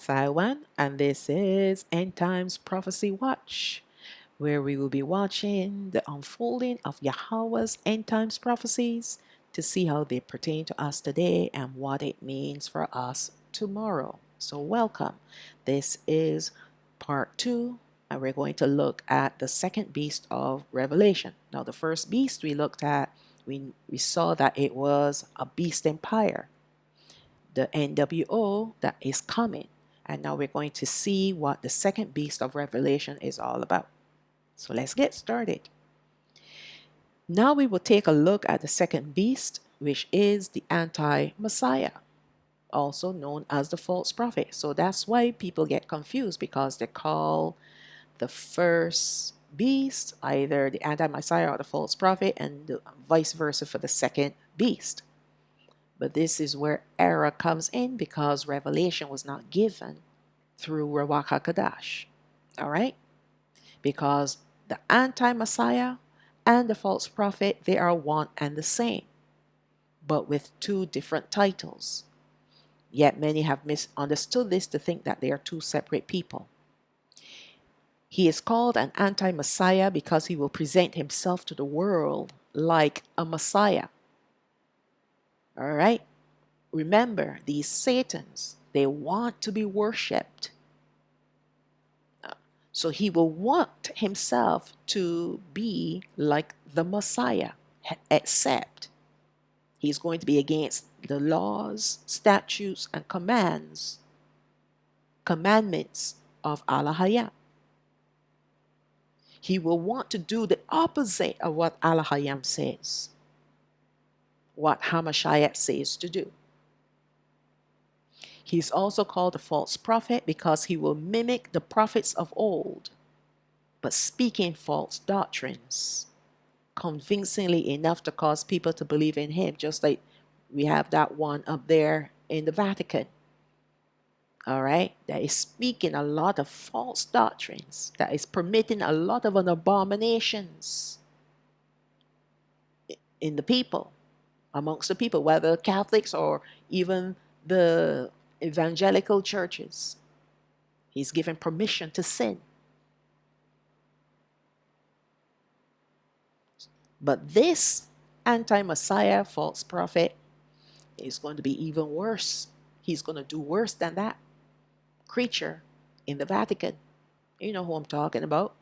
Taiwan, and this is End Times Prophecy Watch, where we will be watching the unfolding of Yahweh's end times prophecies to see how they pertain to us today and what it means for us tomorrow. So, welcome. This is part two, and we're going to look at the second beast of Revelation. Now, the first beast we looked at, we saw that it was a beast empire, the NWO that is coming. And now we're going to see what the second beast of Revelation is all about. So let's get started. Now we will take a look at the second beast, which is the anti-Messiah, also known as the false prophet. So that's why people get confused, because they call the first beast either the anti-Messiah or the false prophet, and vice versa for the second beast. But this is where error comes in, because revelation was not given through Ruach HaKodesh. All right? Because the anti-Messiah and the false prophet, they are one and the same, but with two different titles. Yet many have misunderstood this to think that they are two separate people. He is called an anti-Messiah because he will present himself to the world like a Messiah. All right? Remember, these Satans, they want to be worshipped. So he will want himself to be like the Messiah, except he's going to be against the laws, statutes, and commandments of Allah Hayam. He will want to do the opposite of what Allah Hayam says, what Hamashiach says to do. He's also called a false prophet because he will mimic the prophets of old, but speaking false doctrines convincingly enough to cause people to believe in him, just like we have that one up there in the Vatican. All right, that is speaking a lot of false doctrines, that is permitting a lot of abominations in the people, amongst the people, whether Catholics or even the evangelical churches. He's given permission to sin. But this anti-Messiah false prophet is going to be even worse. He's going to do worse than that creature in the Vatican. You know who I'm talking about.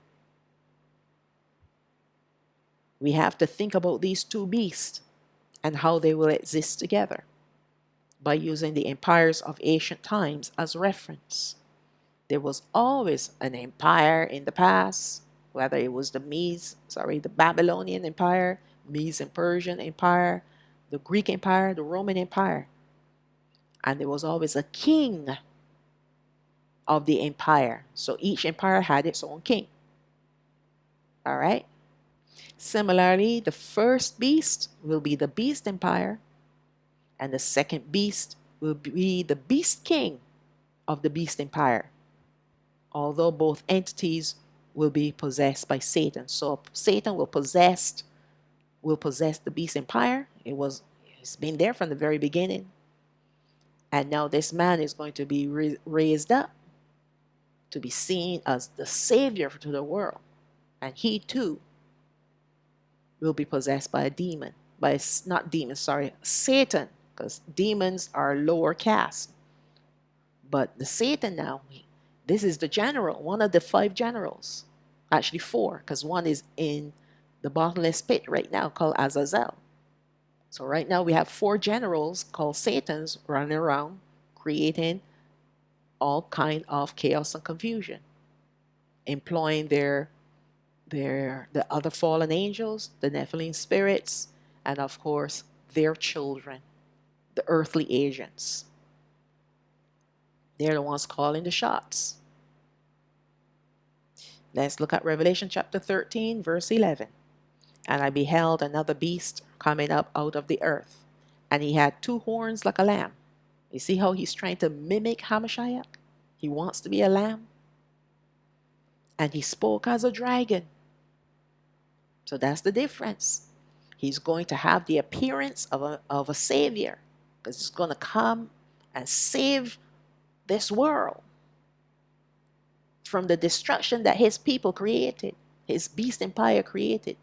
We have to think about these two beasts and how they will exist together by using the empires of ancient times as reference. There was always an empire in the past, whether it was the Babylonian Empire, Medes and Persian Empire, the Greek Empire, the Roman Empire. And there was always a king of the empire. So each empire had its own king. All right? Similarly, the first beast will be the beast empire, and the second beast will be the beast king of the beast empire, although both entities will be possessed by Satan. So Satan will possess the beast empire. It's been there from the very beginning. And now this man is going to be raised up to be seen as the savior to the world. And he too will be possessed by a demon. Satan, because demons are lower caste. But the Satan now, this is the general, one of the 5 generals. Actually 4, because one is in the bottomless pit right now called Azazel. So right now we have 4 generals called Satans running around creating all kind of chaos and confusion, employing the other fallen angels, the Nephilim spirits, and of course their children, the earthly agents. They're the ones calling the shots. Let's look at Revelation chapter 13, verse 11. And I beheld another beast coming up out of the earth, and he had 2 horns like a lamb. You see how he's trying to mimic Hamashiach? He wants to be a lamb. And he spoke as a dragon. So that's the difference. He's going to have the appearance of a savior, because he's going to come and save this world from the destruction that his people created, his beast empire created.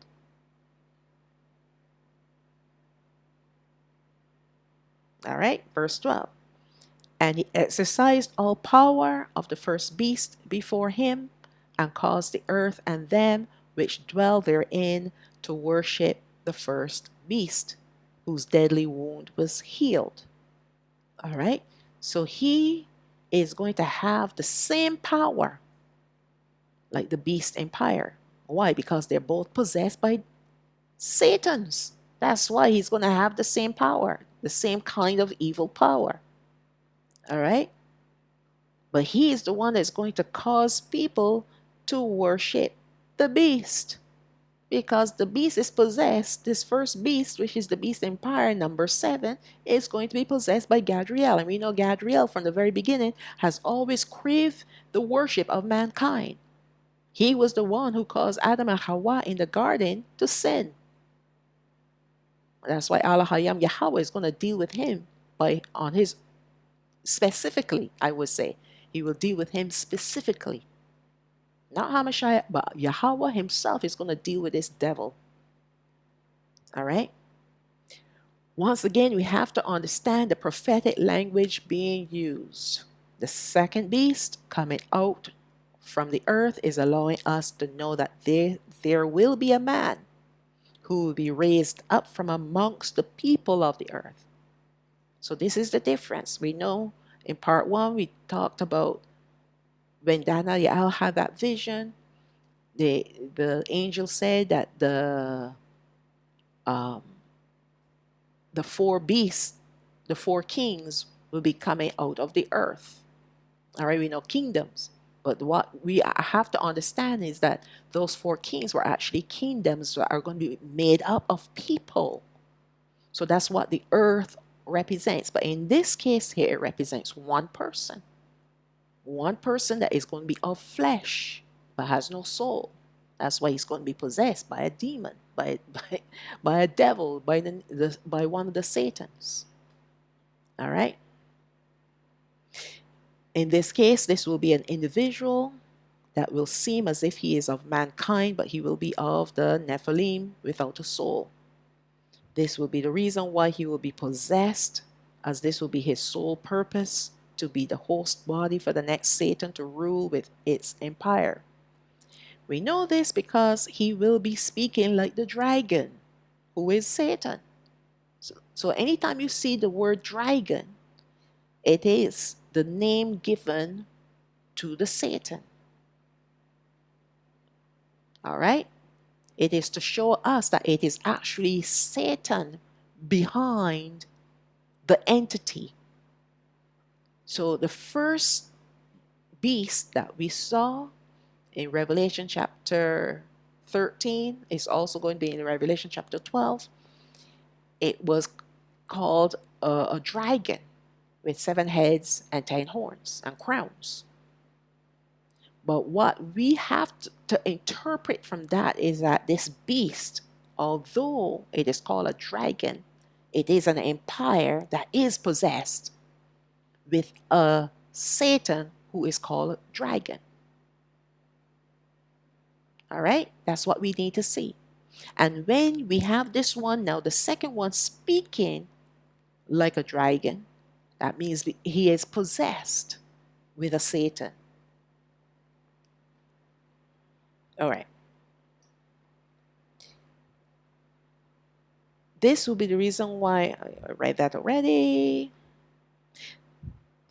All right, verse 12. And he exercised all power of the first beast before him, and caused the earth and them which dwell therein to worship the first beast, whose deadly wound was healed. All right, so he is going to have the same power like the beast empire. Why? Because they're both possessed by Satan's. That's why he's going to have the same power, the same kind of evil power. All right? But he is the one that's going to cause people to worship the beast. Because the beast is possessed, this first beast, which is the beast empire, number 7, is going to be possessed by Gadriel. And we know Gadriel from the very beginning has always craved the worship of mankind. He was the one who caused Adam and Hawa in the garden to sin. That's why Allah Hayam Yahweh is going to deal with him on his specifically, I would say. He will deal with him specifically. Not Hamashiach, but Yahweh himself is going to deal with this devil. All right? Once again, we have to understand the prophetic language being used. The second beast coming out from the earth is allowing us to know that there will be a man who will be raised up from amongst the people of the earth. So this is the difference. We know in part 1 we talked about when Daniel had that vision, the angel said that um, the 4 beasts, the 4 kings will be coming out of the earth. All right, we know kingdoms. But what we have to understand is that those 4 kings were actually kingdoms that are going to be made up of people. So that's what the earth represents. But in this case here, it represents one person. One person that is going to be of flesh, but has no soul. That's why he's going to be possessed by a demon, by a devil, by one of the Satans. All right? In this case, this will be an individual that will seem as if he is of mankind, but he will be of the Nephilim without a soul. This will be the reason why he will be possessed, as this will be his sole purpose, to be the host body for the next Satan to rule with its empire. We know this because he will be speaking like the dragon, who is Satan. So anytime you see the word dragon, it is the name given to the Satan. All right? It is to show us that it is actually Satan behind the entity. So the first beast that we saw in Revelation chapter 13 is also going to be in Revelation chapter 12. It was called a dragon with 7 heads and 10 horns and crowns. But what we have to interpret from that is that this beast, although it is called a dragon, it is an empire that is possessed with a Satan who is called a dragon. All right? That's what we need to see. And when we have this one now, the second one speaking like a dragon, that means he is possessed with a Satan. All right. This will be the reason why I read that already.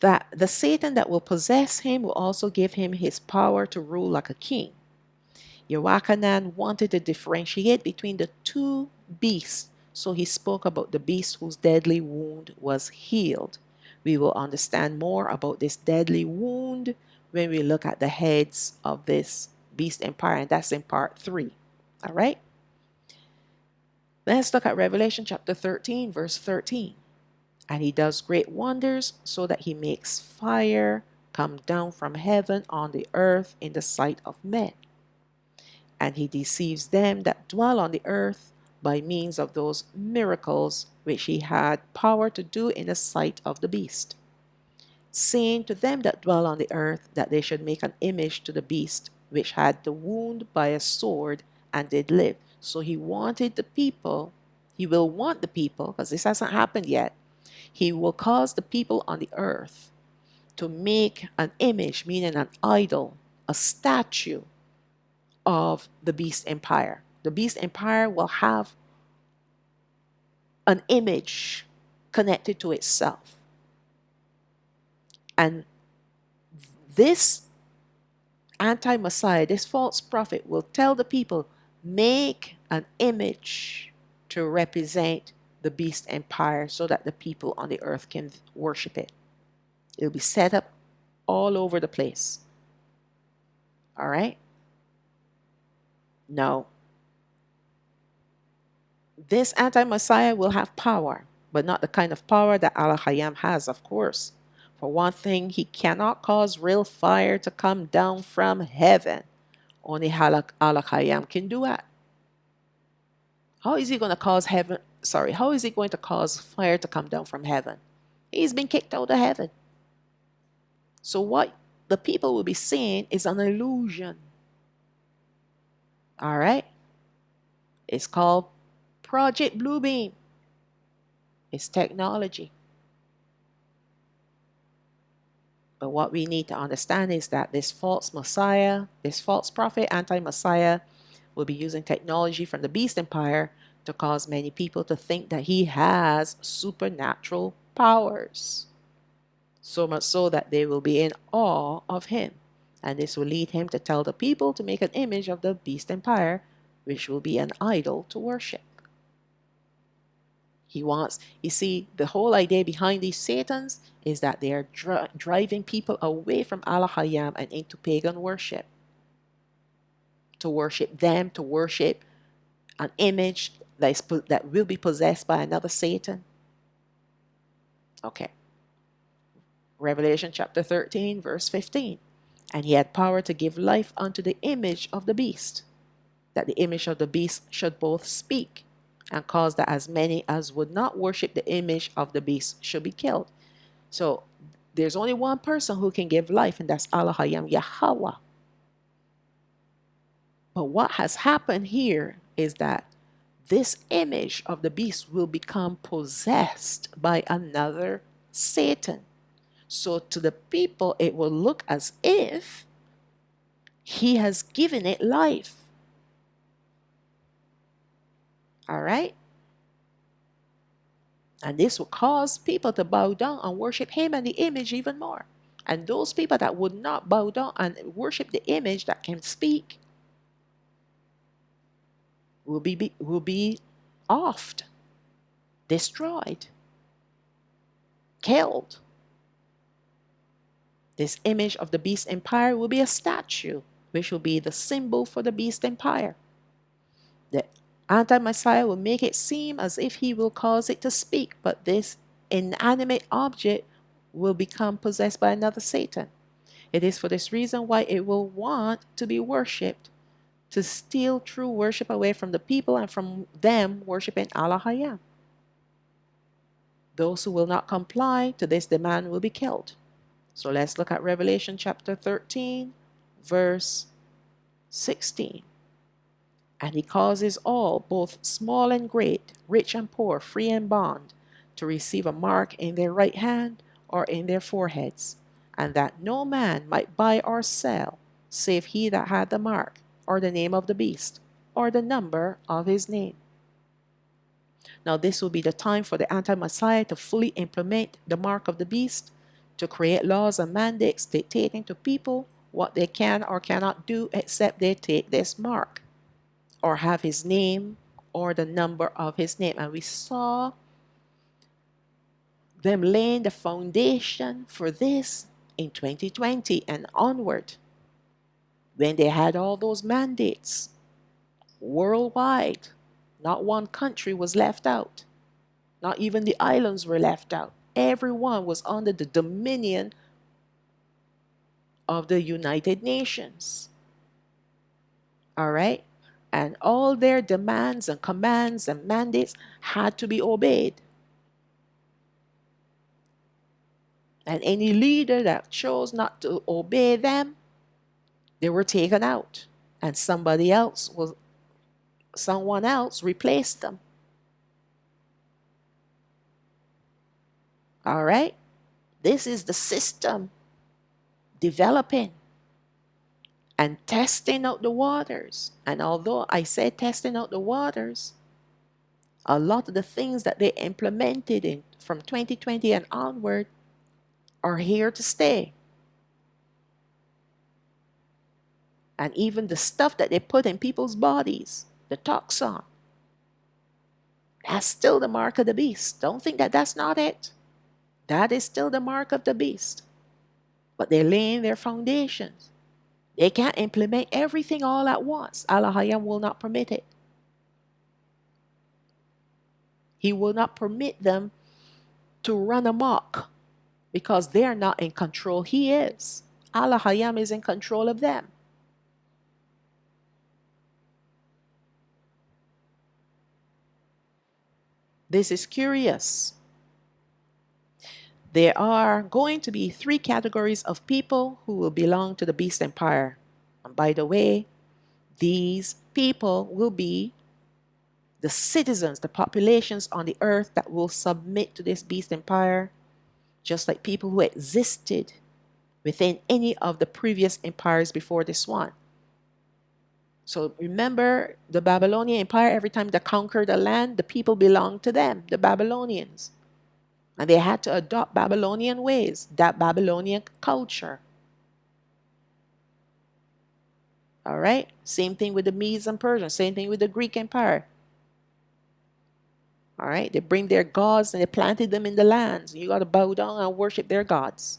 That the Satan that will possess him will also give him his power to rule like a king. Yochanan wanted to differentiate between the 2 beasts, so he spoke about the beast whose deadly wound was healed. We will understand more about this deadly wound when we look at the heads of this beast empire, and that's in part 3. All right? Let's look at Revelation chapter 13, verse 13. And he does great wonders, so that he makes fire come down from heaven on the earth in the sight of men. And he deceives them that dwell on the earth by means of those miracles which he had power to do in the sight of the beast, saying to them that dwell on the earth that they should make an image to the beast which had the wound by a sword and did live. So he wanted the people, he will want the people, because this hasn't happened yet. He will cause the people on the earth to make an image, meaning an idol, a statue of the beast empire. The beast empire will have an image connected to itself. And this anti Messiah, this false prophet, will tell the people, make an image to represent the beast empire so that the people on the earth can worship it. It'll be set up all over the place. All right? Now, this anti Messiah will have power, but not the kind of power that Al Hayam has, of course. For one thing, he cannot cause real fire to come down from heaven. Only Al Hayam can do that. How is he going to cause heaven? Sorry, how is he going to cause fire to come down from heaven? He's been kicked out of heaven. So what the people will be seeing is an illusion. All right? It's called Project Bluebeam. It's technology. But what we need to understand is that this false Messiah, this false prophet, anti-Messiah, will be using technology from the beast empire to cause many people to think that he has supernatural powers. So much so that they will be in awe of him. And this will lead him to tell the people to make an image of the beast empire, which will be an idol to worship. He wants, you see, the whole idea behind these Satans is that they are driving people away from Allah Hayam and into pagan worship. To worship them, to worship an image that will be possessed by another Satan. Okay. Revelation chapter 13, verse 15. And he had power to give life unto the image of the beast, that the image of the beast should both speak and cause that as many as would not worship the image of the beast should be killed. So there's only one person who can give life, and that's Allah Hayam Yahweh. But what has happened here is that this image of the beast will become possessed by another Satan. So to the people, it will look as if he has given it life. All right? And this will cause people to bow down and worship him and the image even more. And those people that would not bow down and worship the image that can speak will be offed, destroyed, killed. This image of the beast empire will be a statue, which will be the symbol for the beast empire. The anti-Messiah will make it seem as if he will cause it to speak, but this inanimate object will become possessed by another Satan. It is for this reason why it will want to be worshipped, to steal true worship away from the people and from them worshiping Allah Hayam. Those who will not comply to this demand will be killed. So let's look at Revelation chapter 13, verse 16. And he causes all, both small and great, rich and poor, free and bond, to receive a mark in their right hand or in their foreheads, and that no man might buy or sell, save he that had the mark, or the name of the beast, or the number of his name. Now this will be the time for the anti-Messiah to fully implement the mark of the beast, to create laws and mandates dictating to people what they can or cannot do except they take this mark, or have his name, or the number of his name. And we saw them laying the foundation for this in 2020 and onward, when they had all those mandates worldwide. Not one country was left out. Not even the islands were left out. Everyone was under the dominion of the United Nations. All right? And all their demands and commands and mandates had to be obeyed. And any leader that chose not to obey them, they were taken out. And someone else replaced them. All right? This is the system developing and testing out the waters. And although I say testing out the waters, a lot of the things that they implemented from 2020 and onward are here to stay. And even the stuff that they put in people's bodies, the toxin, that's still the mark of the beast. Don't think that that's not it. That is still the mark of the beast. But they're laying their foundations. They can't implement everything all at once. Allah will not permit it. He will not permit them to run amok because they're not in control. He is. Allah is in control of them. This is curious. There are going to be 3 categories of people who will belong to the beast empire. And by the way, these people will be the citizens, the populations on the earth that will submit to this beast empire, just like people who existed within any of the previous empires before this one. So remember the Babylonian Empire, every time they conquered a land, the people belonged to them, the Babylonians. And they had to adopt Babylonian ways, that Babylonian culture. All right? Same thing with the Medes and Persians, same thing with the Greek Empire. All right? They bring their gods and they planted them in the lands. You got to bow down and worship their gods.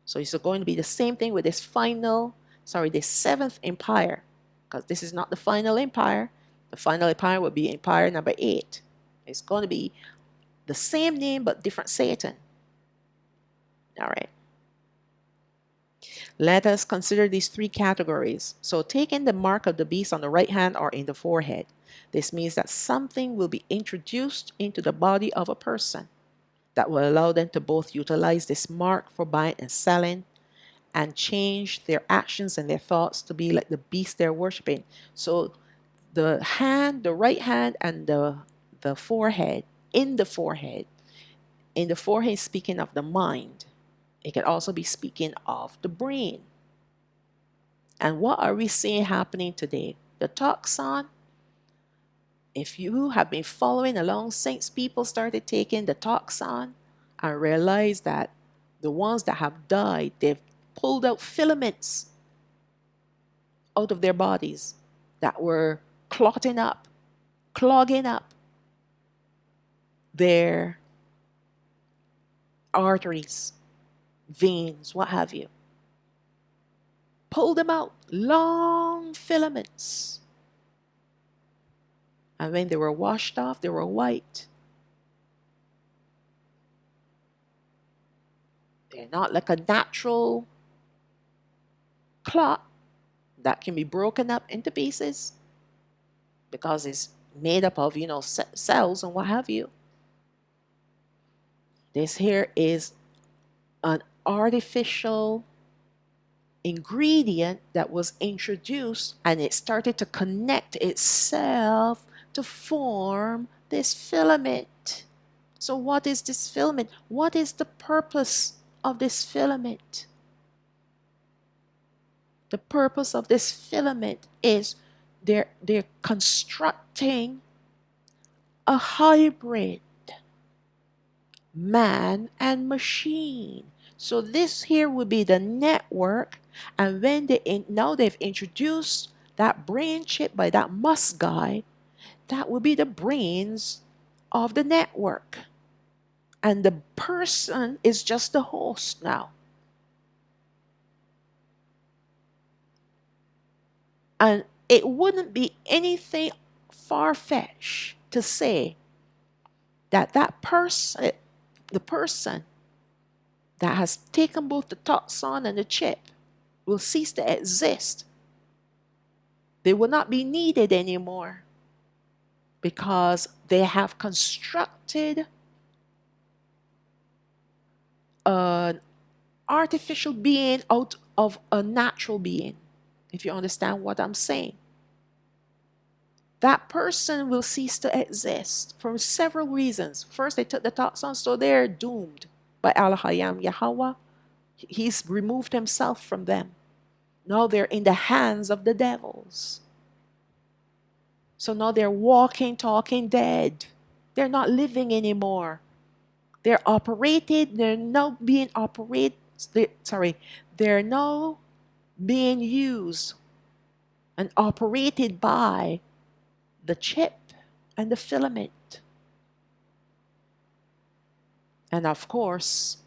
So it's going to be the same thing with this 7th empire, because this is not the final empire. The final empire will be empire number 8. It's going to be the same name but different Satan. All right. Let us consider these 3 categories. So taking the mark of the beast on the right hand or in the forehead. This means that something will be introduced into the body of a person that will allow them to both utilize this mark for buying and selling and change their actions and their thoughts to be like the beast they're worshiping. So the right hand and the forehead, in the forehead is speaking of the mind. It can also be speaking of the brain. And what are we seeing happening today? The toxin, if you have been following along since people started taking the toxin and realized that the ones that have died, they've pulled out filaments out of their bodies that were clogging up their arteries, veins, what have you. Pull them out, long filaments. And when they were washed off, they were white. They're not like a natural clot that can be broken up into pieces because it's made up of, cells and what have you. This here is an artificial ingredient that was introduced, and it started to connect itself to form this filament. So what is this filament? What is the purpose of this filament? The purpose of this filament is they're constructing a hybrid man and machine. So this here would be the network, and when now they've introduced that brain chip by that Musk guy, that will be the brains of the network. And the person is just the host now. And it wouldn't be anything far-fetched to say that person, the person that has taken both the toxin and the chip, will cease to exist. They will not be needed anymore because they have constructed an artificial being out of a natural being, if you understand what I'm saying, that person will cease to exist for several reasons. First, they took the toxin, so they're doomed by Al Hayam Yahweh. He's removed himself from them. Now they're in the hands of the devils. So now they're walking, talking dead. They're not living anymore. They're operated, they're now being operated, they're now being used and operated by the chip and the filament. And of course,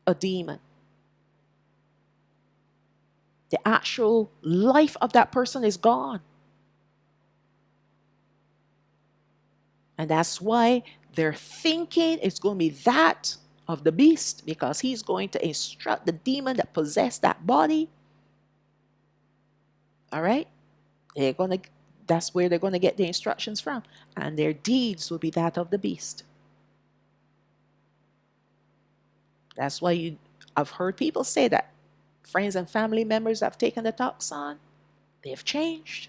a demon. The actual life of that person is gone. And that's why they're thinking it's going to be that of the beast, because he's going to instruct the demon that possessed that body. All right? They're going to That's where they're going to get the instructions from, and their deeds will be that of the beast. That's why I've heard people say that friends and family members have taken the toxin, they've changed.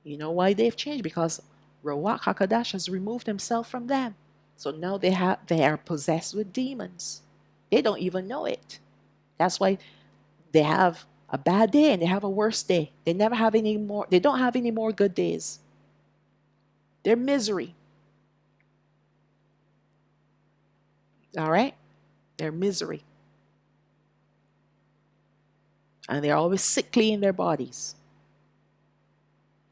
You know why they've changed? Because Rawak Hakadash has removed himself from them. So now they are possessed with demons. They don't even know it. That's why they have a bad day and they have a worse day. They never have any more, they don't have any more good days. They're misery. All right? They're misery. And they're always sickly in their bodies.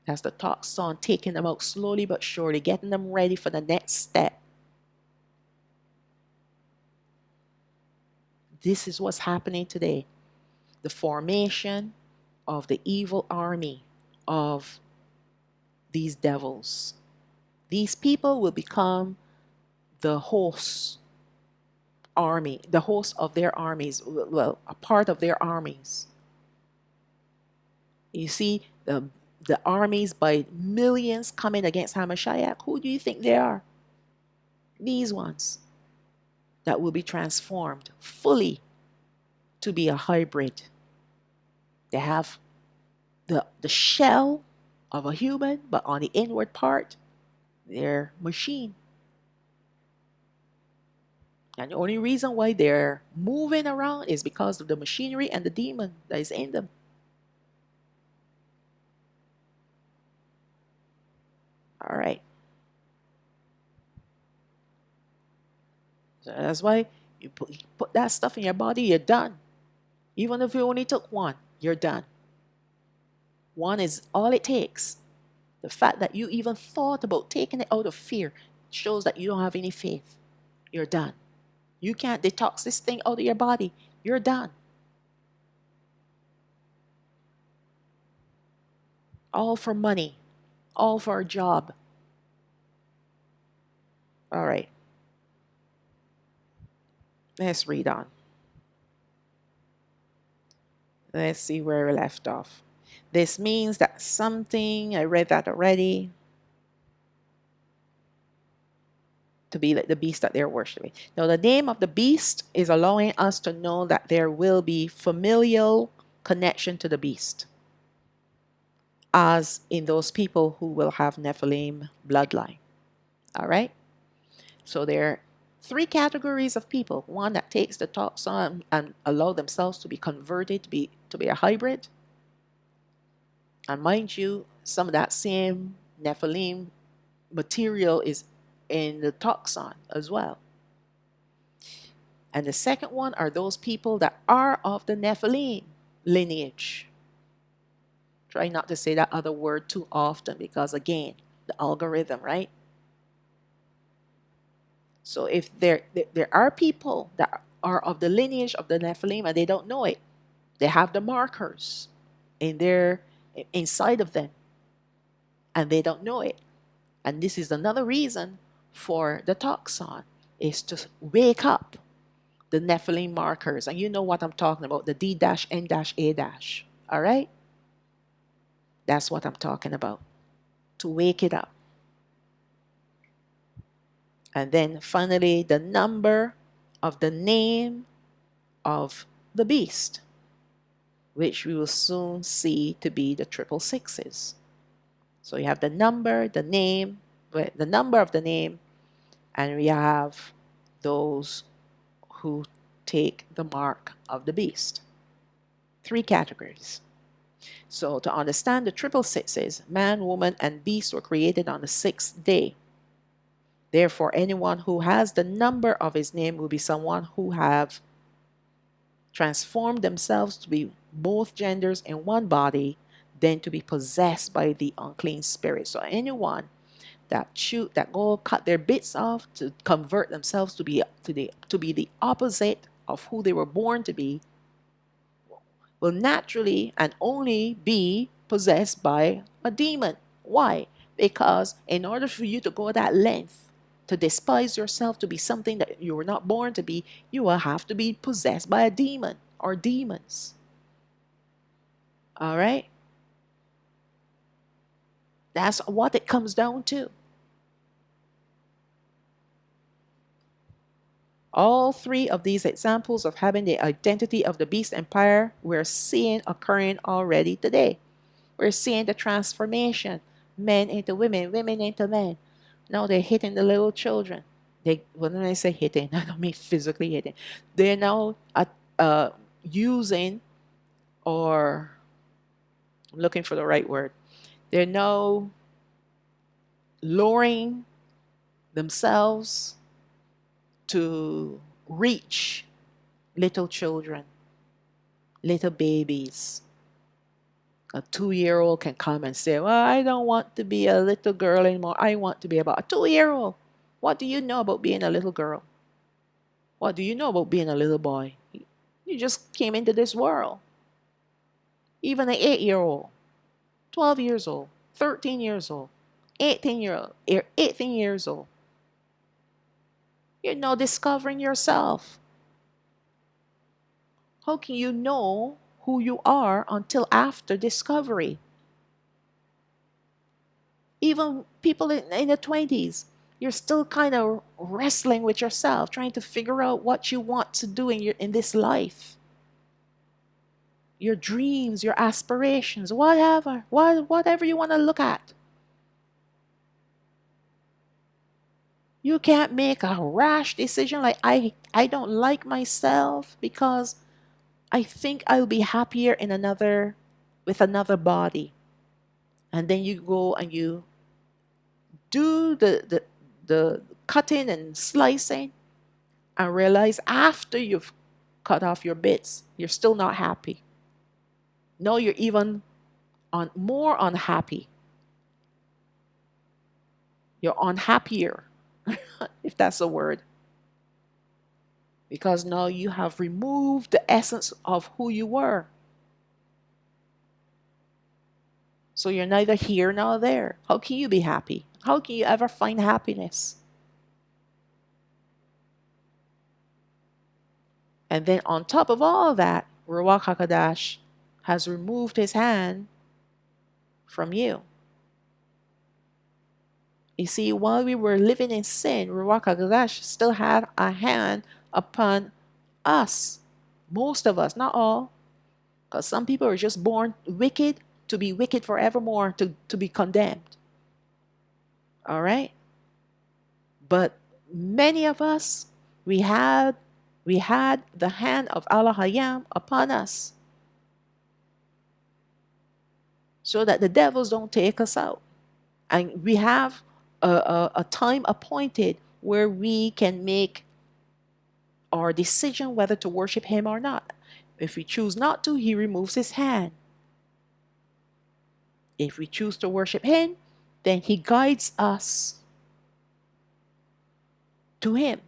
That's the toxin taking them out slowly but surely, getting them ready for the next step. This is what's happening today. The formation of the evil army of these devils. These people will become the host army, the host of their armies, well, a part of their armies. You see the armies by millions coming against Hamashiach. Who do you think they are? These ones that will be transformed fully to be a hybrid. They have the shell of a human, but on the inward part, they're machine. And the only reason why they're moving around is because of the machinery and the demon that is in them. All right. So that's why you put that stuff in your body, you're done. Even if you only took one, you're done. One is all it takes. The fact that you even thought about taking it out of fear shows that you don't have any faith. You're done. You can't detox this thing out of your body. You're done. All for money, all for a job. All right. Let's read on. Let's see where we left off. This means that something, I read that already, to be like the beast that they're worshiping. Now, the name of the beast is allowing us to know that there will be familial connection to the beast, as in those people who will have Nephilim bloodline. All right? So there are three categories of people. One that takes the toxin and allow themselves to be converted to be a hybrid. And mind you, some of that same Nephilim material is in the toxin as well. And the second one are those people that are of the Nephilim lineage. Try not to say that other word too often because, again, the algorithm, right? So if there are people that are of the lineage of the Nephilim and they don't know it, they have the markers inside of them and they don't know it. And this is another reason for the toxin, is to wake up the Nephilim markers. And you know what I'm talking about, the D-N-A-. All right? That's what I'm talking about. To wake it up. And then finally, the number of the name of the beast, which we will soon see to be the triple sixes. So you have the number, the number of the name, and we have those who take the mark of the beast. Three categories. So to understand the triple sixes, man, woman, and beast were created on the sixth day. Therefore, anyone who has the number of his name will be someone who have transformed themselves to be both genders in one body, then to be possessed by the unclean spirit. So anyone that go cut their bits off to convert themselves to be the opposite of who they were born to be will naturally and only be possessed by a demon. Why? Because in order for you to go that length, to despise yourself, to be something that you were not born to be, you will have to be possessed by a demon or demons. All right? That's what it comes down to. All three of these examples of having the identity of the beast empire we're seeing occurring already today. We're seeing the transformation, men into women, women into men. Now they're hitting the little children. When I say hitting, I don't mean physically hitting. They're now using, or I'm looking for the right word. They're now lowering themselves to reach little children, little babies. A 2-year-old can come and say, well, I don't want to be a little girl anymore. I want to be about a 2-year-old. What do you know about being a little girl? What do you know about being a little boy? You just came into this world. Even an 8-year-old, 12 years old, 13 years old, 18 years old. You're now discovering yourself. How can you know who you are until after discovery? Even people in the 20s, you're still kind of wrestling with yourself, trying to figure out what you want to do in this life. Your dreams, your aspirations, whatever you want to look at. You can't make a rash decision like I don't like myself because I think I'll be happier with another body. And then you go and you do the cutting and slicing and realize after you've cut off your bits, you're still not happy. No, you're even more unhappy. You're unhappier, if that's a word. Because now you have removed the essence of who you were. So you're neither here nor there. How can you be happy? How can you ever find happiness? And then on top of all that, Ruach HaKodesh has removed his hand from you. You see, while we were living in sin, Ruach HaKodesh still had a hand upon us. Most of us, not all. Because some people are just born wicked to be wicked forevermore, to be condemned. All right? But many of us, we had the hand of Allah Hayam upon us, so that the devils don't take us out. And we have a time appointed where we can make our decision whether to worship him or not. If we choose not to, he removes his hand. If we choose to worship him, then he guides us to him.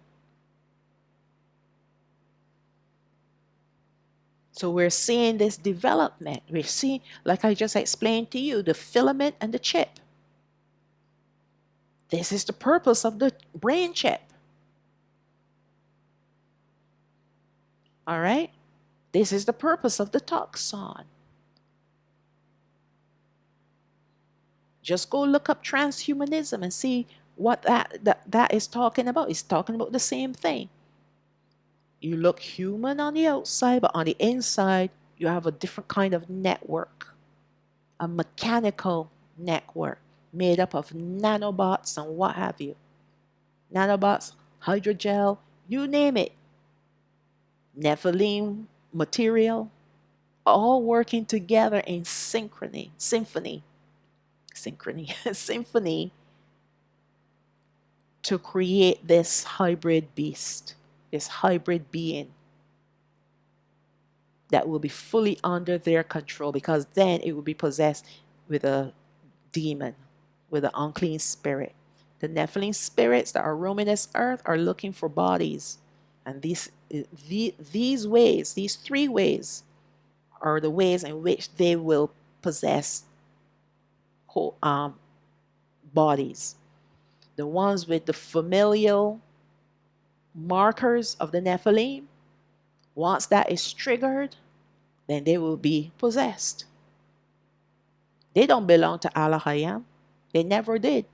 So we're seeing this development. We're seeing, like I just explained to you, the filament and the chip. This is the purpose of the brain chip. All right? This is the purpose of the toxon. Just go look up transhumanism and see what that is talking about is talking about the same thing. You look human on the outside, but on the inside, you have a different kind of network, a mechanical network made up of nanobots and what have you. Nanobots, hydrogel, you name it, Nephilim material, all working together in symphony to create this hybrid beast, this hybrid being that will be fully under their control, because then it will be possessed with a demon, with an unclean spirit. The Nephilim spirits that are roaming this earth are looking for bodies. And these ways, these three ways, are the ways in which they will possess bodies. The ones with the familial markers of the Nephilim, once that is triggered, then they will be possessed. They don't belong to Allah Hayam. They never did.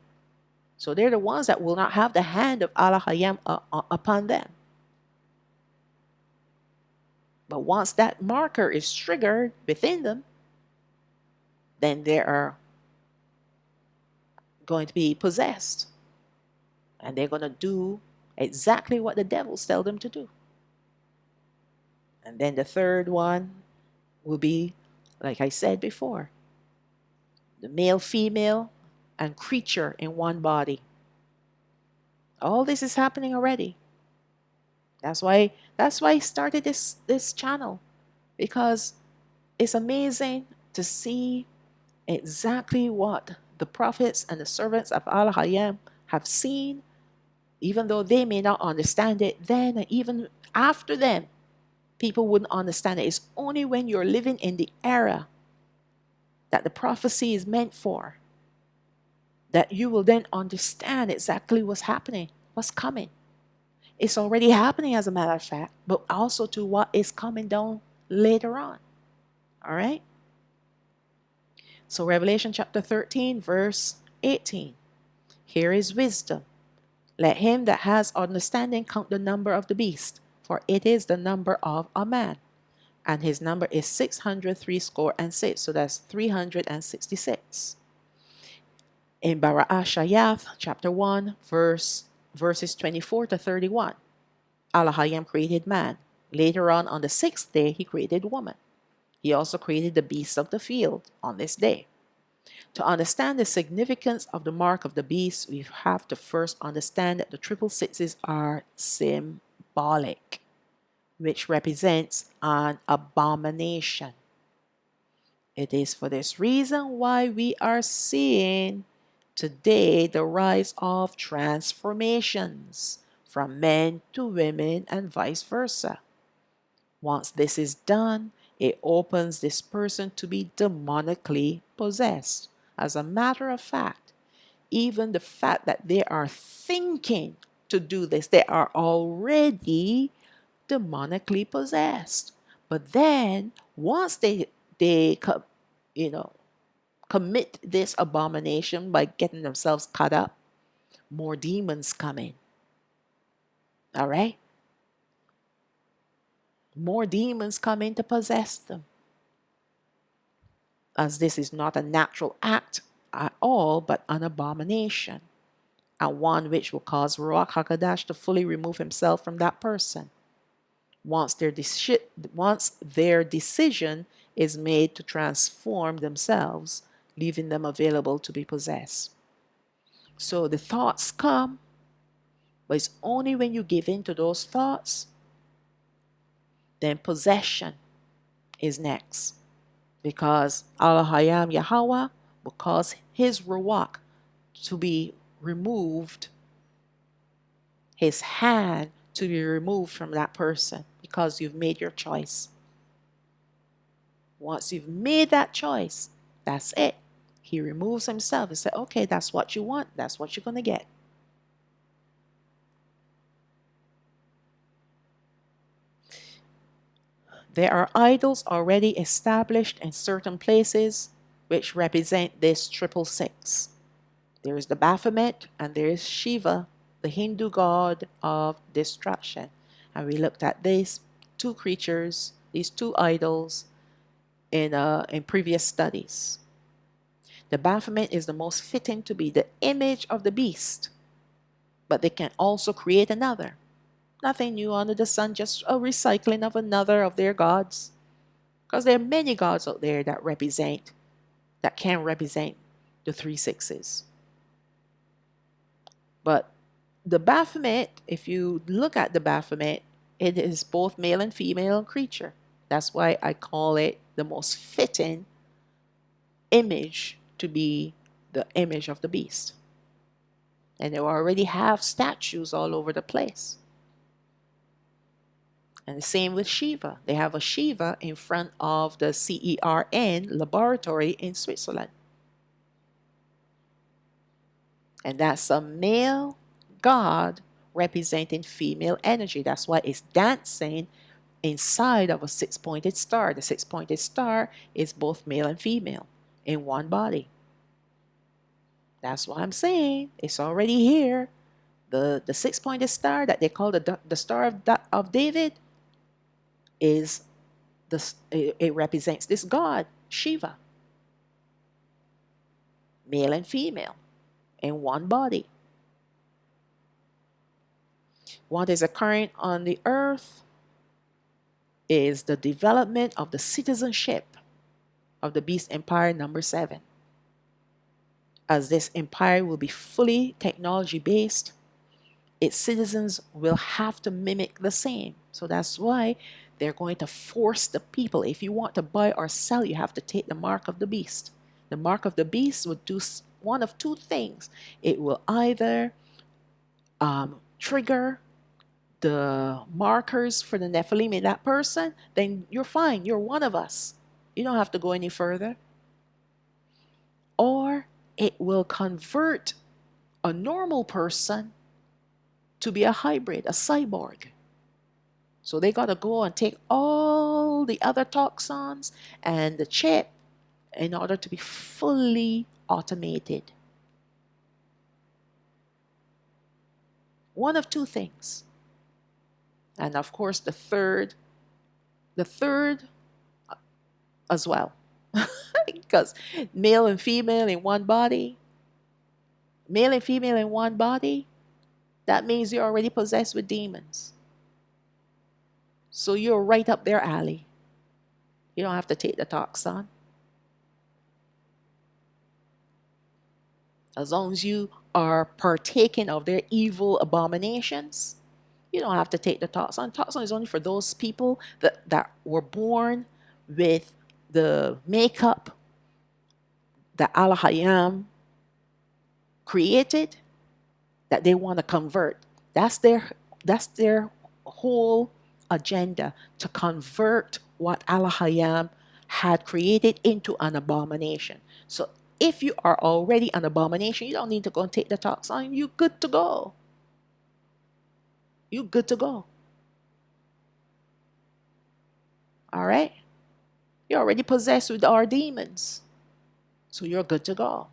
So they're the ones that will not have the hand of Allah Hayam upon them. But once that marker is triggered within them, then they are going to be possessed. And they're going to do exactly what the devils tell them to do. And then the third one will be, like I said before, the male, female, and creature in one body. All this is happening already. That's why I started this channel, because it's amazing to see exactly what the prophets and the servants of Allah Hayam have seen, even though they may not understand it then, and even after them, people wouldn't understand it. It's only when you're living in the era that the prophecy is meant for that you will then understand exactly what's happening, what's coming. It's already happening, as a matter of fact, but also to what is coming down later on. All right? So Revelation chapter 13, verse 18. Here is wisdom. Let him that has understanding count the number of the beast, for it is the number of a man. And his number is 666. So that's 366. In Bara'ashayath chapter 1, verses 24 to 31. Allah Hayam created man. Later on the sixth day, he created woman. He also created the beasts of the field on this day. To understand the significance of the mark of the beast, we have to first understand that the triple sixes are symbolic, which represents an abomination. It is for this reason why we are seeing today the rise of transformations from men to women and vice versa. Once this is done, it opens this person to be demonically possessed. As a matter of fact, even the fact that they are thinking to do this, they are already demonically possessed. But then once they commit this abomination by getting themselves caught up, more demons come in. All right? More demons come in to possess them. As this is not a natural act at all, but an abomination, and one which will cause Ruach HaKodesh to fully remove himself from that person once their decision is made to transform themselves, leaving them available to be possessed. So the thoughts come, but it's only when you give in to those thoughts, then possession is next. Because Allah Hayam Yahweh will cause his Ruach to be removed, his hand to be removed from that person, because you've made your choice. Once you've made that choice, that's it. He removes himself and says, okay, that's what you want. That's what you're going to get. There are idols already established in certain places which represent this 666. There is the Baphomet and there is Shiva, the Hindu god of destruction. And we looked at these two creatures, these two idols, in previous studies. The Baphomet is the most fitting to be the image of the beast, but they can also create another. Nothing new under the sun, just a recycling of another of their gods. Because there are many gods out there that can represent the three sixes. But the Baphomet, if you look at the Baphomet, it is both male and female creature. That's why I call it the most fitting image to be the image of the beast. And they already have statues all over the place. And the same with Shiva. They have a Shiva in front of the CERN laboratory in Switzerland. And that's a male god representing female energy. That's why it's dancing inside of a six-pointed star. The six-pointed star is both male and female in one body. That's why I'm saying it's already here. The six-pointed star that they call the Star of David is it represents this god, Shiva. Male and female in one body. What is occurring on the earth is the development of the citizenship of the Beast Empire number 7. As this empire will be fully technology based, its citizens will have to mimic the same. So that's why they're going to force the people. If you want to buy or sell, you have to take the mark of the beast. The mark of the beast would do one of two things. It will either trigger the markers for the Nephilim in that person, then you're fine. You're one of us. You don't have to go any further. Or it will convert a normal person to be a hybrid, a cyborg. So they got to go and take all the other toxins and the chip in order to be fully automated. One of two things. And of course, the third as well. Because male and female in one body, that means you're already possessed with demons. So you're right up their alley. You don't have to take the toxin. As long as you are partaking of their evil abominations, you don't have to take the toxin. Toxin is only for those people that were born with the makeup that Allah Hayam created, that they want to convert. That's their whole agenda, to convert what Allah Hayam had created into an abomination. So if you are already an abomination, you don't need to go and take the toxin. You're good to go. You're good to go. All right? You're already possessed with our demons. So you're good to go.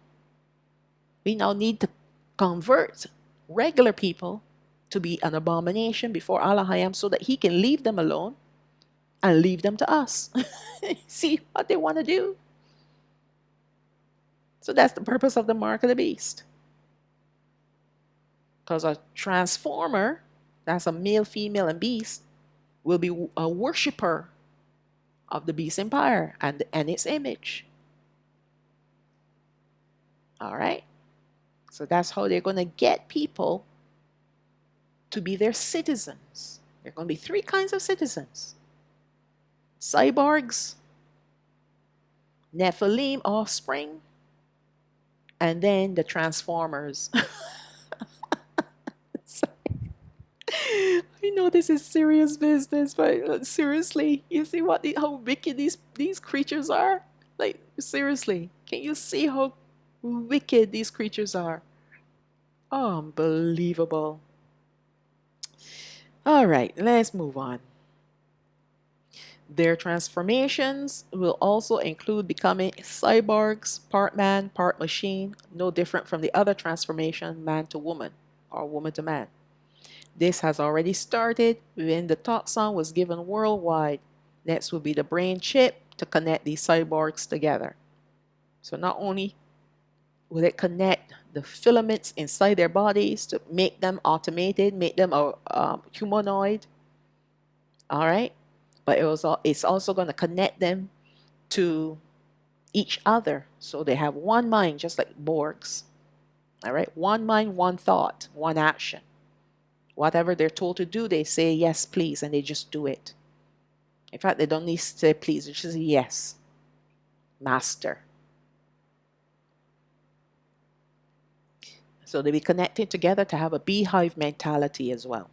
We now need to convert regular people to be an abomination before Allah Hayam so that He can leave them alone and leave them to us. See what they want to do? So that's the purpose of the mark of the beast. Because a transformer, that's a male, female, and beast, will be a worshiper of the beast empire and its image. All right? So that's how they're going to get people to be their citizens. There are going to be 3 kinds of citizens: cyborgs, Nephilim offspring, and then the transformers. I know this is serious business, but seriously, you see how wicked these creatures are? Like, seriously, can you see how wicked these creatures are? Unbelievable. All right, let's move on. Their transformations will also include becoming cyborgs, part man, part machine, no different from the other transformation, man to woman or woman to man. This has already started when the taxon was given worldwide. Next will be the brain chip to connect these cyborgs together. So not only will it connect the filaments inside their bodies to make them automated, make them humanoid, all right? But it's also going to connect them to each other. So they have one mind, just like Borgs, all right? One mind, one thought, one action. Whatever they're told to do, they say yes, please, and they just do it. In fact, they don't need to say please, they just say yes, master. So they be connected together to have a beehive mentality as well.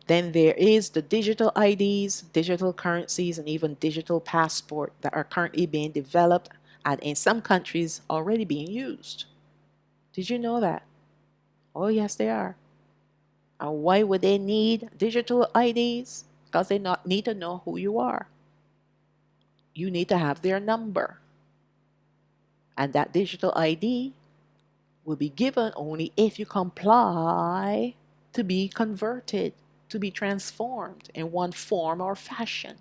Then there is the digital IDs, digital currencies, and even digital passport that are currently being developed and in some countries already being used. Did you know that? Oh, yes, they are. And why would they need digital IDs? Because they not need to know who you are. You need to have their number. And that digital ID will be given only if you comply to be converted, to be transformed in one form or fashion.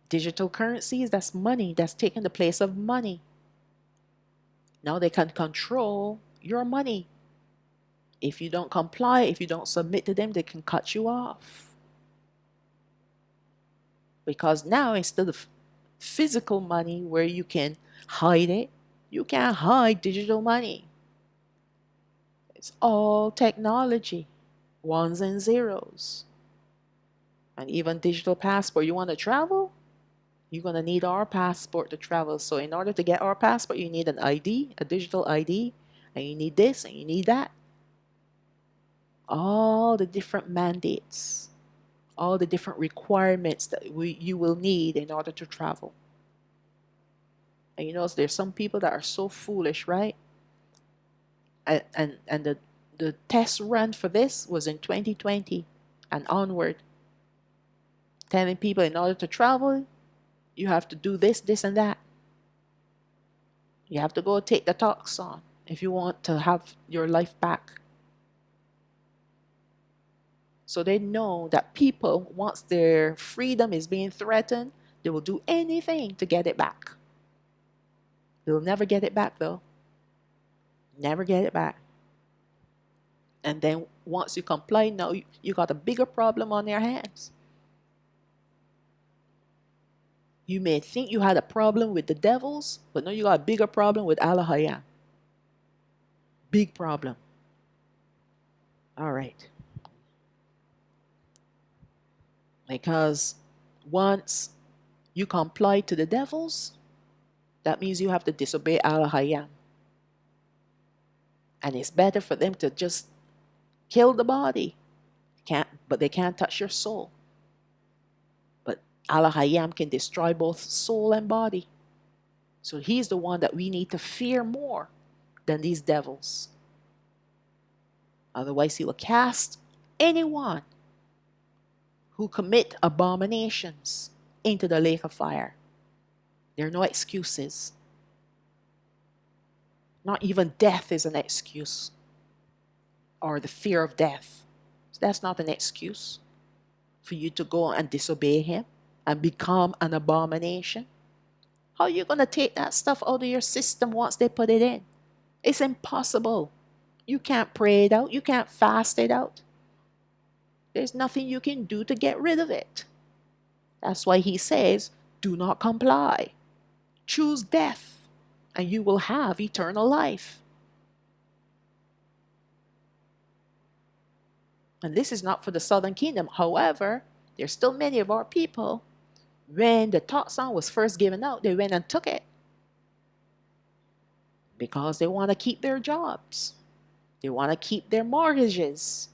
Digital currencies, that's money, that's taking the place of money. Now they can control your money. If you don't comply, if you don't submit to them, they can cut you off. Because now instead of physical money where you can hide it, you can't hide digital money. It's all technology, ones and zeros. And even digital passport. You want to travel? You're going to need our passport to travel. So in order to get our passport, you need an ID, a digital ID, and you need this and you need that. All the different mandates, all the different requirements that you will need in order to travel. And you know, there's some people that are so foolish, right? And the test run for this was in 2020 and onward, telling people in order to travel, you have to do this, this, and that. You have to go take the taxon if you want to have your life back. So they know that people, once their freedom is being threatened, they will do anything to get it back. They'll never get it back, though. Never get it back. And then once you comply, now you got a bigger problem on your hands. You may think you had a problem with the devils, but no, you got a bigger problem with Allah. Big problem. All right. Because once you comply to the devils, that means you have to disobey Allah. And it's better for them to just kill the body. But they can't touch your soul. But Allah can destroy both soul and body. So he's the one that we need to fear more than these devils. Otherwise, he will cast anyone who commit abominations into the lake of fire. There are no excuses. Not even death is an excuse, or the fear of death. So that's not an excuse for you to go and disobey him and become an abomination. How are you going to take that stuff out of your system once they put it in? It's impossible. You can't pray it out. You can't fast it out. There's nothing you can do to get rid of it. That's why he says, do not comply. Choose death, and you will have eternal life. And this is not for the southern kingdom. However, there's still many of our people, when the taxon was first given out, they went and took it. Because they want to keep their jobs. They want to keep their mortgages.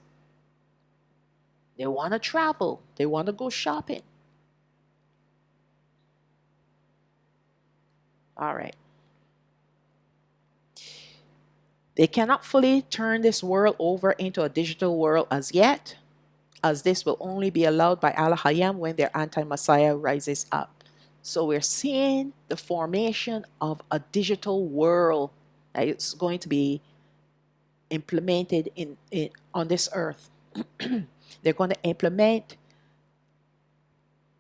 They want to travel. They want to go shopping. All right. They cannot fully turn this world over into a digital world as yet. as this will only be allowed by Al Hayam when their anti Messiah rises up. So we're seeing the formation of a digital world that is going to be implemented in on this earth. They're going to implement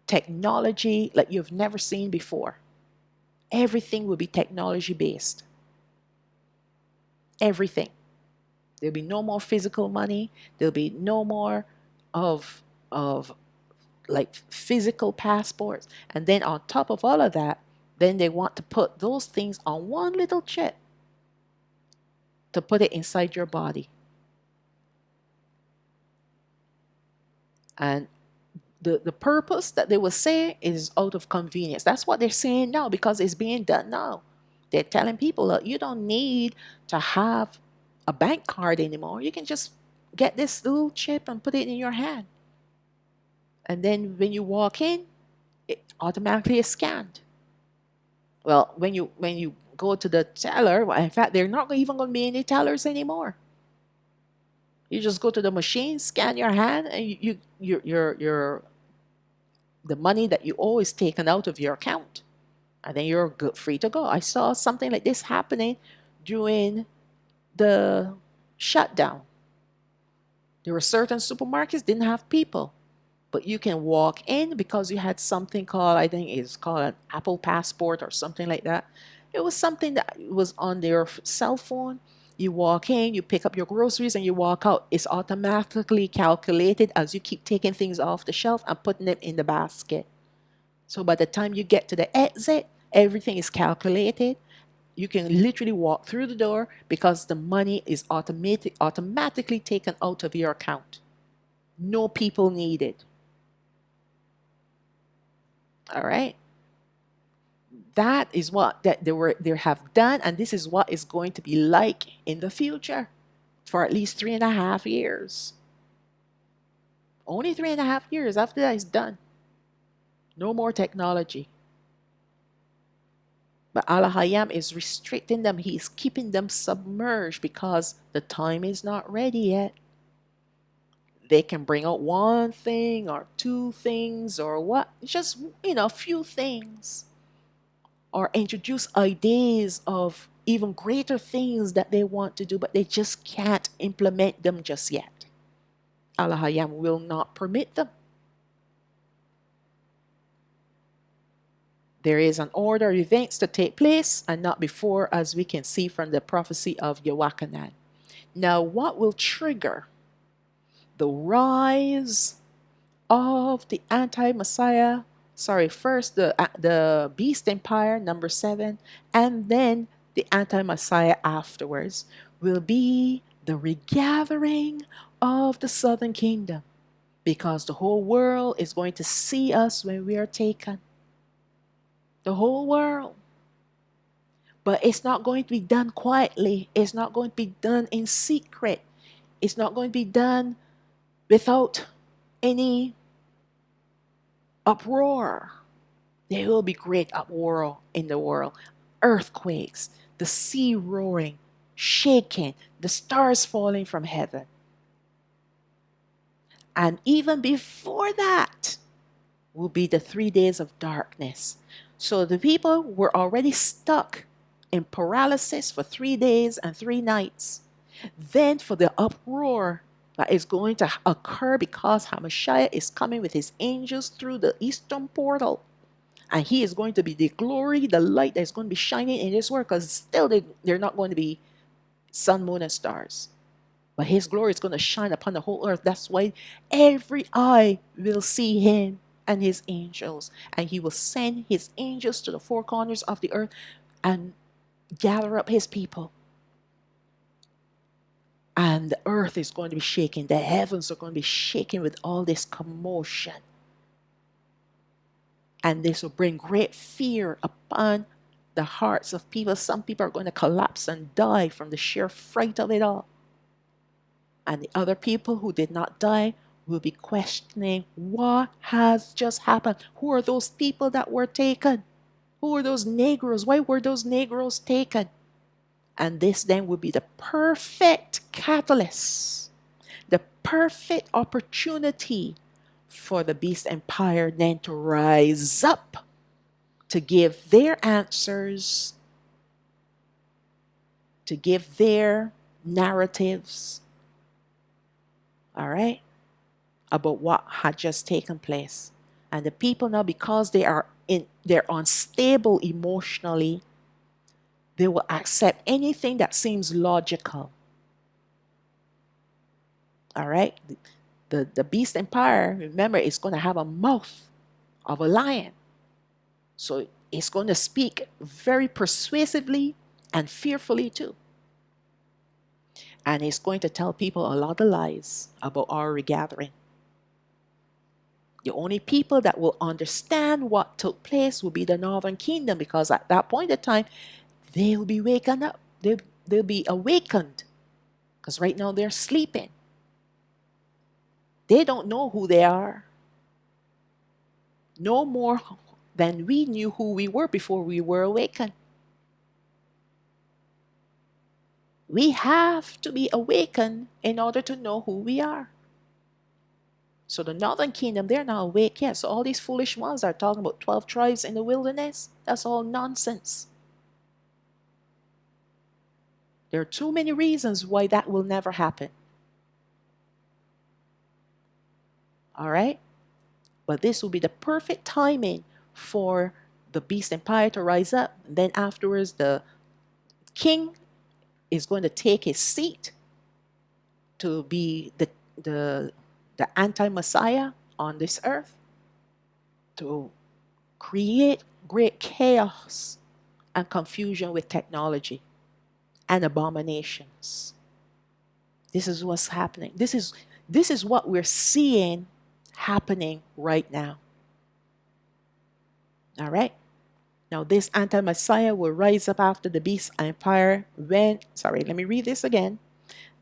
technology like you've never seen before. Everything will be technology based. Everything. There'll be no more physical money. There'll be no more of of like physical passports. And then on top of all of that, then they want to put those things on one little chip to put it inside your body. And the purpose that they will say is out of convenience. That's what they're saying now because it's being done now. They're telling people that you don't need to have a bank card anymore. You can just get this little chip and put it in your hand. And then when you walk in, it automatically is scanned. Well, when you go to the teller, well, in fact, they're not even going to be any tellers anymore. You just go to the machine, scan your hand, and your the money that you owe is taken out of your account, and then you're good, free to go. I saw something like this happening during the shutdown. There were certain supermarkets didn't have people, but you can walk in because you had something called, I think it's called an Apple Passport or something like that. It was something that was on their cell phone. You walk in, you pick up your groceries, and you walk out. It's automatically calculated as you keep taking things off the shelf and putting them in the basket. So by the time you get to the exit, everything is calculated. You can literally walk through the door because the money is automatically taken out of your account. No people needed. All right. That is what that they have done, and this is what is going to be like in the future for at least 3.5 years. Only 3.5 years after that is done. No more technology. But Allah Hayam is restricting them. He's keeping them submerged because the time is not ready yet. They can bring out one thing or two things or what, just, a few things, or introduce ideas of even greater things that they want to do, but they just can't implement them just yet. Allah Hayam will not permit them. There is an order of events to take place and not before, as we can see from the prophecy of Yawachanan. Now, what will trigger the rise of the anti-Messiah? First the beast empire, number 7, and then the anti-Messiah afterwards will be the regathering of the southern kingdom, because the whole world is going to see us when we are taken. The whole world. But it's not going to be done quietly. It's not going to be done in secret. It's not going to be done without any uproar. There will be great uproar in the world. Earthquakes, the sea roaring, shaking, the stars falling from heaven. And even before that will be the 3 days of darkness. So the people were already stuck in paralysis for 3 days and 3 nights. Then for the uproar that is going to occur because Hamashiach is coming with his angels through the eastern portal. And he is going to be the glory, the light that is going to be shining in this world, because still they're not going to be sun, moon, and stars. But his glory is going to shine upon the whole earth. That's why every eye will see him and his angels. And he will send his angels to the 4 corners of the earth and gather up his people. And the earth is going to be shaking. The heavens are going to be shaking with all this commotion. And this will bring great fear upon the hearts of people. Some people are going to collapse and die from the sheer fright of it all. And the other people who did not die will be questioning what has just happened. Who are those people that were taken? Who are those Negroes? Why were those Negroes taken? And this then will be the perfect catalyst, the perfect opportunity for the beast empire then to rise up to give their answers, to give their narratives, all right, about what had just taken place. And the people now, because they're unstable emotionally, they will accept anything that seems logical. All right? The beast empire, remember, is going to have a mouth of a lion. So it's going to speak very persuasively and fearfully too. And it's going to tell people a lot of lies about our regathering. The only people that will understand what took place will be the northern kingdom, because at that point in time, they'll be wakened up. They'll be awakened. Because right now they're sleeping. They don't know who they are. No more than we knew who we were before we were awakened. We have to be awakened in order to know who we are. So the northern kingdom, they're not awake yet. So all these foolish ones are talking about 12 tribes in the wilderness. That's all nonsense. There are too many reasons why that will never happen. All right? But this will be the perfect timing for the beast empire to rise up. And then afterwards, the king is going to take his seat to be the anti-Messiah on this earth, to create great chaos and confusion with technology and abominations. This is what's happening. This is what we're seeing happening right now. All right? Now, this anti-Messiah will rise up after the beast empire let me read this again.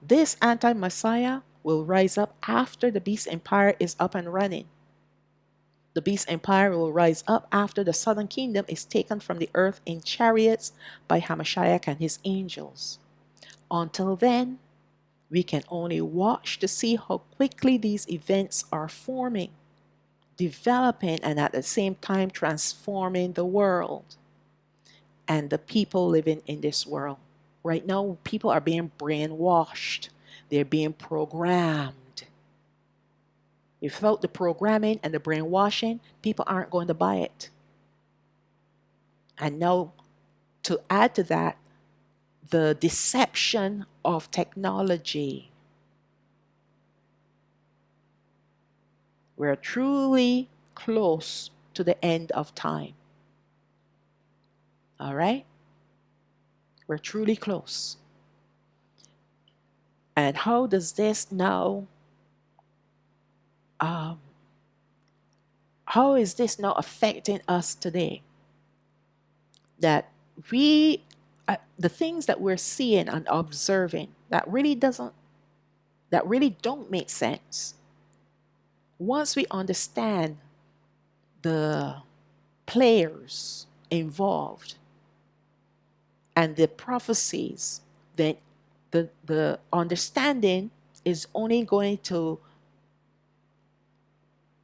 This anti-Messiah will rise up after the beast empire is up and running. The beast empire will rise up after the southern kingdom is taken from the earth in chariots by Hamashiach and his angels. Until then, we can only watch to see how quickly these events are forming, developing, and at the same time transforming the world and the people living in this world. Right now, people are being brainwashed. They're being programmed. Without the programming and the brainwashing, people aren't going to buy it. And now, to add to that, the deception of technology. We're truly close to the end of time. All right? We're truly close. And how does this now, how is this now affecting us today? That the things that we're seeing and observing, that really don't make sense. Once we understand the players involved and the prophecies, then the understanding is only going to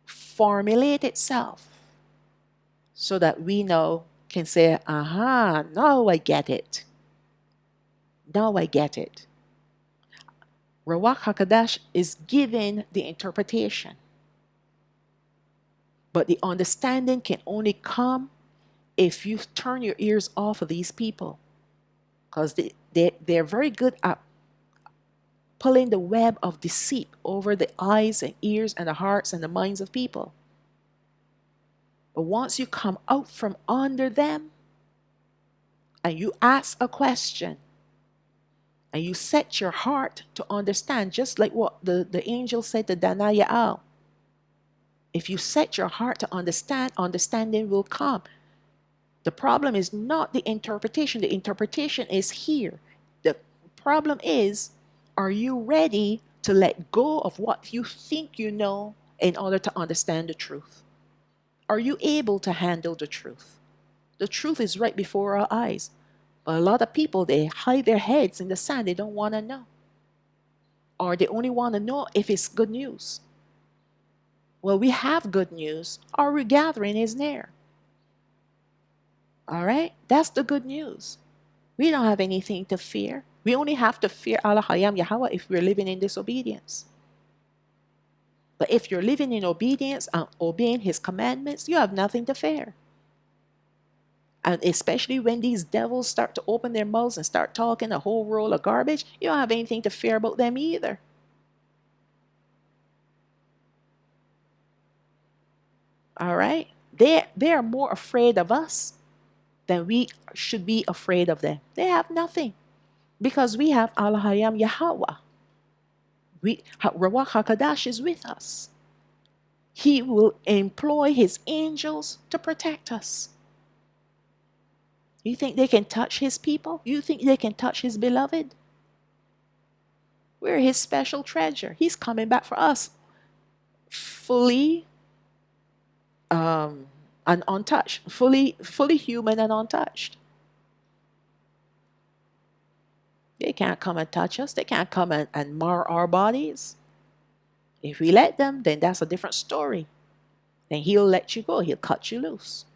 formulate itself so that we can say, aha, now I get it. Now I get it. Ruach HaKodesh is giving the interpretation. But the understanding can only come if you turn your ears off of these people. Because they're very good at pulling the web of deceit over the eyes and ears and the hearts and the minds of people. But once you come out from under them and you ask a question and you set your heart to understand, just like what the angel said to Daniel, if you set your heart to understand, understanding will come. The problem is not the interpretation. The interpretation is here. The problem is, are you ready to let go of what you think you know in order to understand the truth? Are you able to handle the truth? The truth is right before our eyes. But a lot of people, they hide their heads in the sand. They don't want to know. Or they only want to know if it's good news. Well, we have good news. Our regathering is near. All right? That's the good news. We don't have anything to fear. We only have to fear Allah Hayam Yahweh if we're living in disobedience. But if you're living in obedience and obeying His commandments, you have nothing to fear. And especially when these devils start to open their mouths and start talking a whole roll of garbage, you don't have anything to fear about them either. All right? They are more afraid of us than we should be afraid of them. They have nothing because we have Al Hayam Yahweh. Ruach HaKadosh is with us. He will employ His angels to protect us. You think they can touch His people? You think they can touch His beloved? We're His special treasure. He's coming back for us fully and untouched, fully human and untouched. They can't come and touch us. They can't come and mar our bodies. If we let them, then that's a different story. Then He'll let you go. He'll cut you loose.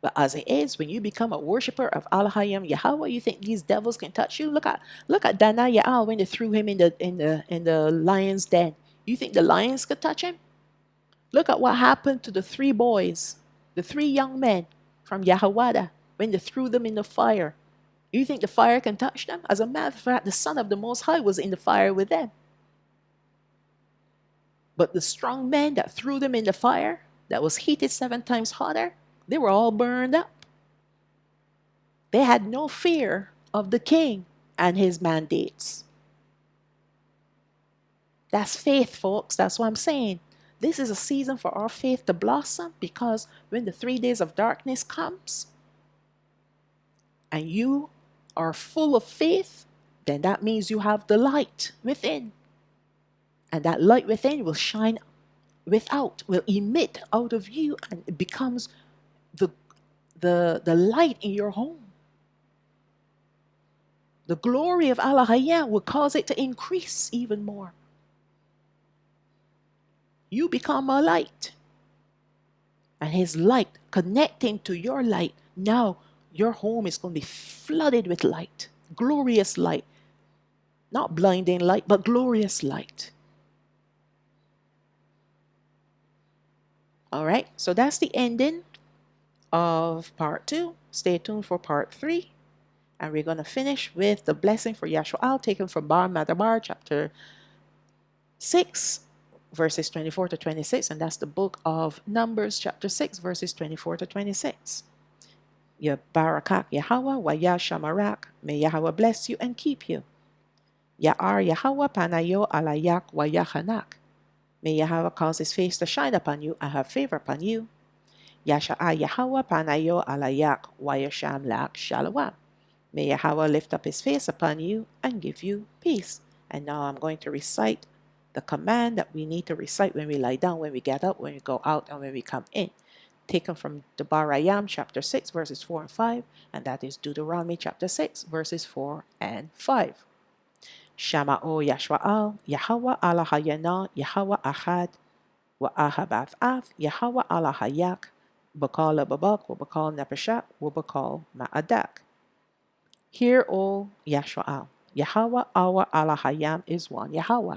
But as it is, when you become a worshiper of Al Hayam Yahweh, you think these devils can touch you? Look at Dana Ya'al when they threw him in the lion's den. You think the lions could touch him? Look at what happened to the three boys, the three young men from Yahawada when they threw them in the fire. You think the fire can touch them? As a matter of fact, the Son of the Most High was in the fire with them. But the strong men that threw them in the fire, that was heated 7 times hotter, they were all burned up. They had no fear of the king and his mandates. That's faith, folks. That's what I'm saying. This is a season for our faith to blossom, because when the 3 days of darkness comes and you are full of faith, then that means you have the light within. And that light within will shine without, will emit out of you, and it becomes the light in your home. The glory of Allah Hayya will cause it to increase even more. You become a light. And His light connecting to your light. Now your home is going to be flooded with light. Glorious light. Not blinding light, but glorious light. All right, so that's the ending of part 2. Stay tuned for part 3. And we're going to finish with the blessing for Yashua taken from Bar Madabar, chapter 6, verses 24 to 26. And that's the book of Numbers, chapter 6, verses 24 to 26. Ya Barakak Yahweh, wa Ya Shamarak. May Yahweh bless you and keep you. Ya Ar Yahweh Panayo Alayak wa Yahanak. May Yahweh cause His face to shine upon you and have favor upon you. Yasha'a Yahweh Panayo Alayak wa Yasham Lak Shalom. May Yahweh lift up His face upon you and give you peace. And now I'm going to recite the command that we need to recite when we lie down, when we get up, when we go out, and when we come in. Taken from the Barayam, chapter 6, verses 4 and 5. And that is Deuteronomy, chapter 6, verses 4 and 5. Shama'o Yashwa'al, Yahweh Allah Hayana, Yahweh Ahad, wa Ahabath Af, Yahweh Allah Hayak, Bakal Babak, wa Bakal Napashak, wa Bakal Ma'adak. Hear, O Yashwa'al, Yahweh our Allah Hayam is one Yahweh,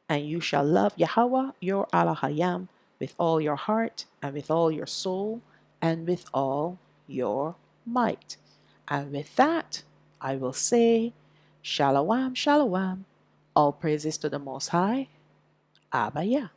and you shall love Yahweh your Allah Hayam with all your heart, and with all your soul, and with all your might. And with that, I will say, Shalom, Shalom, all praises to the Most High, Abba Yah.